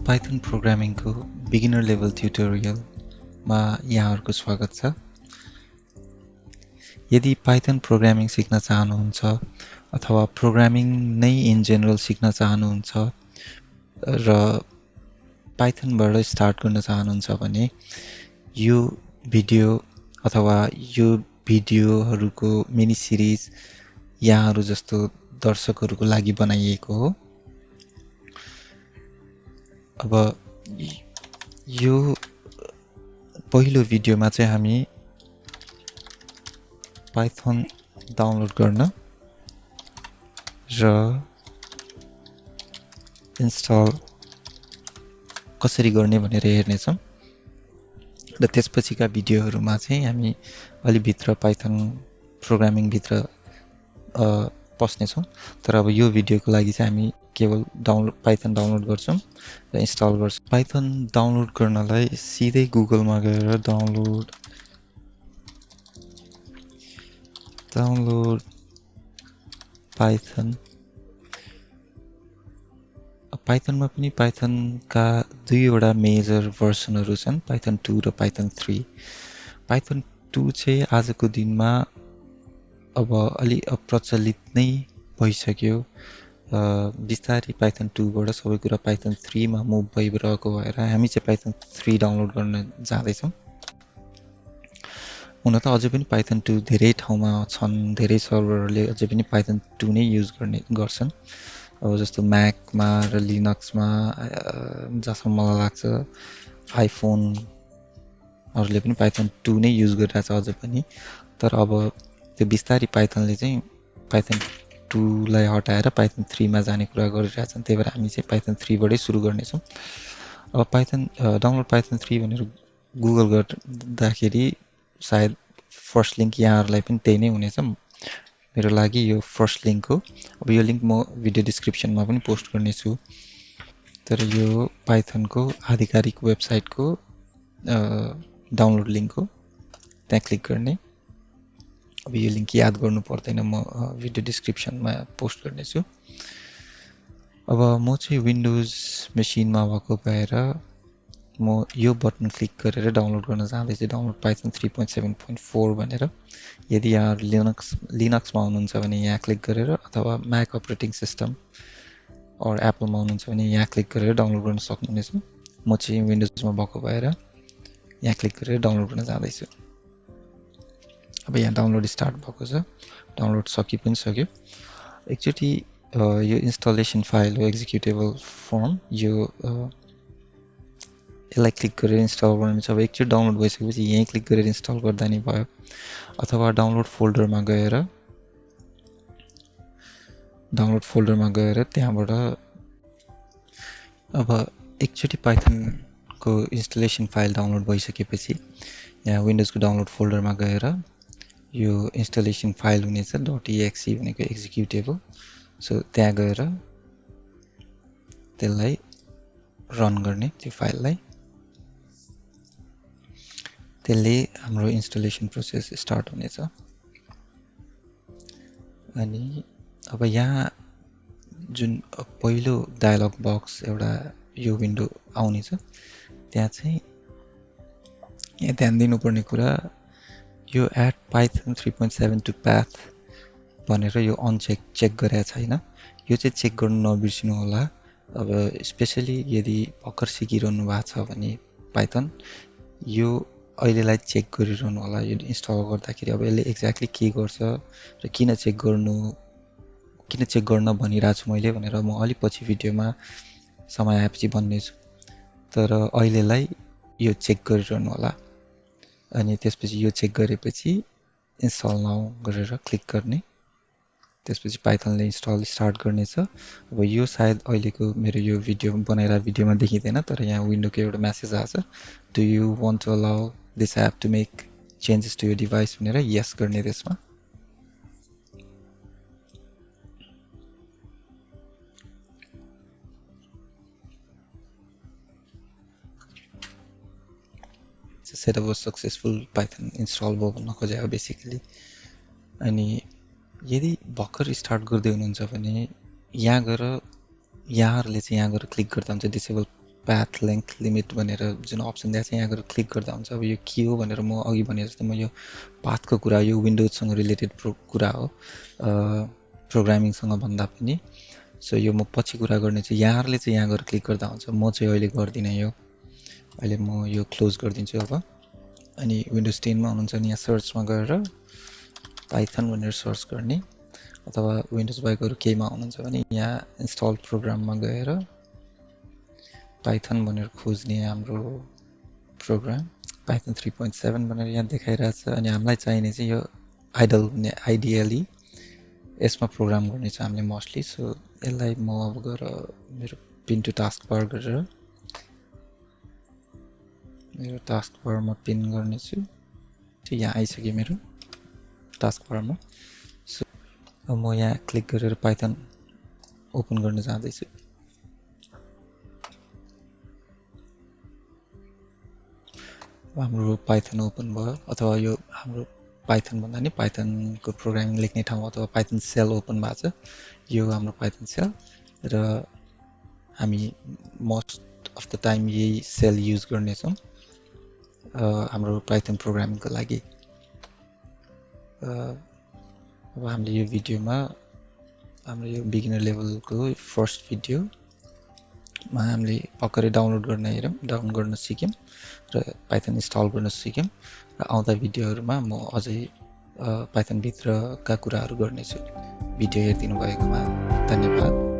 Python प्रोग्रामिङको beginner level ट्युटोरियलमा यहाँहरूको स्वागत छ। यदि पाइथन प्रोग्रामिङ सिक्न चाहनुहुन्छ अथवा प्रोग्रामिङ नै इन जेनरल सिक्न चाहनुहुन्छ र पाइथनबाट स्टार्ट गर्न चाहनुहुन्छ भने यो भिडियो अथवा यो भिडियोहरूको मिनी सिरिज यहाँहरू जस्तो दर्शकहरूको लागि बनाइएको हो। अब यो पहिलो भिडियोमा चाहिँ हामी पाइथन डाउनलोड गर्न र इन्स्टल कसरी गर्ने भनेर हेर्नेछौँ र त्यसपछिका भिडियोहरूमा चाहिँ हामी अलि भित्र पाइथन प्रोग्रामिङ भित्र पस्नेछौँ। तर अब यो भिडियोको लागि चाहिँ हामी केवल पाइथन डाउनलोड गर्छौँ र इन्स्टल गर्छौँ। पाइथन डाउनलोड गर्नलाई सिधै गुगलमा गएर डाउनलोड पाइथन पाइथनमा पनि पाइथनका दुईवटा मेजर भर्सनहरू छन्, पाइथन 2 र पाइथन 3। पाइथन 2 चाहिँ आजको दिनमा अब अलि अप्रचलित नै भइसक्यो। बिस्तारै पाइथन 2 बाट सबै कुरा पाइथन 3 मा मुभ भइरहेको भएर हामी चाहिँ पाइथन 3 डाउनलोड गर्न जाँदैछौँ। हुन त अझै पनि पाइथन 2 धेरै ठाउँमा छन्, धेरै सर्भरहरूले अझै पनि पाइथन 2 नै युज गर्छन्। अब जस्तो म्याकमा र लिनक्समा जसम्म मलाई लाग्छ आइफोनहरूले पनि पाइथन 2 नै युज गरिरहेछ अझै पनि। तर अब त्यो बिस्तारै पाइथनले चाहिँ पाइथन 2 लाई हटाएर पाइथन 3 मा जाने कुरा गरिरहेछन्। त्यही भएर हामी चाहिँ पाइथन 3 बाटै सुरु गर्नेछौँ। अब डाउनलोड पाइथन 3 भनेर गुगल गर्दाखेरि सायद फर्स्ट लिङ्क यहाँहरूलाई पनि त्यही नै हुनेछ। मेरो लागि यो फर्स्ट लिङ्क हो। अब यो लिङ्क म भिडियो डिस्क्रिप्सनमा पनि पोस्ट गर्नेछु। तर यो पाइथनको आधिकारिक वेबसाइटको डाउनलोड लिङ्क हो, त्यहाँ क्लिक गर्ने। अब यो लिङ्क याद गर्नु पर्दैन, म भिडियो डिस्क्रिप्सनमा पोस्ट गर्नेछु। अब म चाहिँ विन्डोज मेसिनमा भएको भएर म यो बटन क्लिक गरेर डाउनलोड गर्न जाँदैछु, डाउनलोड पाइथन 3.7.4 भनेर। यदि यहाँ लिनक्समा हुनुहुन्छ भने यहाँ क्लिक गरेर, अथवा म्याक अपरेटिङ सिस्टम और एप्पलमा हुनुहुन्छ भने यहाँ क्लिक गरेर डाउनलोड गर्न सक्नुहुनेछ। म चाहिँ विन्डोजमा भएको भएर यहाँ क्लिक गरेर डाउनलोड गर्न जाँदैछु। अब यहाँ डाउनलोड स्टार्ट भएको छ, डाउनलोड सकि पनि सक्यो। एकचोटि यो इन्स्टलेसन फाइल हो, एक्जिक्युटेबल फर्म। यसलाई क्लिक गरेर इन्स्टल गर्नु छ। अब एकचोटि डाउनलोड भइसकेपछि यहीँ क्लिक गरेर इन्स्टल गर्दा नि भयो, अथवा डाउनलोड फोल्डरमा गएर त्यहाँबाट अब एकचोटि पाइथनको इन्स्टलेसन फाइल डाउनलोड भइसकेपछि यहाँ विन्डोजको डाउनलोड फोल्डरमा गएर यो इन्स्टलेसन फाइल हुनेछ .exe भनेको एक्जिक्युटेबल। सो त्यहाँ गएर त्यसलाई रन गर्ने, त्यो फाइललाई। त्यसले हाम्रो इन्स्टलेसन प्रोसेस स्टार्ट हुनेछ। अनि अब यहाँ जुन पहिलो डायलग बक्स एउटा यो विन्डो आउनेछ, त्यहाँ चाहिँ यहाँ ध्यान दिनुपर्ने कुरा, यो एड पाइथन 3.7 टु पाथ भनेर यो चेक गरेको छैन। यो चाहिँ चेक गर्नु नबिर्सिनु होला। अब स्पेसली यदि भर्खर सिकिरहनु भएको छ भने पाइथन, यो अहिलेलाई चेक गरिरहनु होला यो इन्स्टल गर्दाखेरि। अब यसले एक्ज्याक्टली के गर्छ र किन चेक गर्न भनिरहेको छु मैले भनेर म अलि पछि भिडियोमा समय आएपछि भन्नेछु। तर अहिलेलाई यो चेक गरिरहनु होला। अनि त्यसपछि यो चेक गरेपछि इन्स्टल नाउ गरेर क्लिक गर्ने। त्यसपछि पाइथनले इन्स्टल स्टार्ट गर्नेछ। अब यो सायद अहिलेको मेरो यो भिडियो बनाइरहेको भिडियोमा देखिँदैन, तर यहाँ विन्डोको एउटा म्यासेज आएको छ, do you want to allow this app to make changes to your device भनेर यस गर्ने त्यसमा। Setup was successful, Python install भयो भन्न खोजेको बेसिकली। अनि यदि भर्खर स्टार्ट गर्दै हुनुहुन्छ भने यहाँहरूले चाहिँ यहाँ गएर क्लिक गर्दा हुन्छ डिसेबल पाथ लेन्थ लिमिट भनेर जुन अप्सन दिएको छ यहाँ गएर क्लिक गर्दा हुन्छ। अब यो के हो भनेर म अघि भने जस्तै म यो पाथको कुरा, यो विन्डोजसँग रिलेटेड कुरा हो प्रोग्रामिङसँग भन्दा पनि। सो यो म पछि कुरा गर्ने छु। यहाँहरूले चाहिँ यहाँ गएर क्लिक गर्दा हुन्छ, म चाहिँ अहिले गर्दिनँ यो। अहिले म यो क्लोज गरिदिन्छु अब। अनि विन्डोज 10मा हुनुहुन्छ भने यहाँ सर्चमा गएर पाइथन भनेर सर्च गर्ने, अथवा विन्डोज बाहेक अरू केहीमा हुनुहुन्छ भने यहाँ इन्स्टल प्रोग्राममा गएर पाइथन भनेर खोज्ने हाम्रो प्रोग्राम पाइथन 3.7 भनेर यहाँ देखाइरहेछ। अनि हामीलाई चाहिने चाहिँ यो आइडल भन्ने आइडियली यसमा प्रोग्राम गर्ने छ हामीले मोस्टली। सो यसलाई म अब गएर मेरो पिन टु टास्क बार गरेर मेरो टास्क बारमा पिन गर्नेछु। त्यो यहाँ आइसक्यो मेरो टास्क बारमा। सो अब म यहाँ क्लिक गरेर पाइथन ओपन गर्न जाँदैछु। हाम्रो पाइथन ओपन भयो, अथवा यो हाम्रो पाइथन भन्दा नि पाइथनको प्रोग्रामिङ लेख्ने ठाउँ अथवा पाइथन सेल ओपन भएको छ। यो हाम्रो पाइथन सेल र हामी मोस्ट अफ द टाइम यही सेल युज गर्नेछौँ हाम्रो पाइथन प्रोग्रामिङको लागि। अब हामीले यो भिडियोमा हाम्रो यो बिगिनर लेभलको फर्स्ट भिडियोमा हामीले भर्खरै डाउनलोड गर्न सिक्यौँ र पाइथन इन्स्टल गर्न सिक्यौँ। र आउँदा भिडियोहरूमा म अझै पाइथनभित्रका कुराहरू गर्नेछु। भिडियो हेरिदिनु भएकोमा धन्यवाद।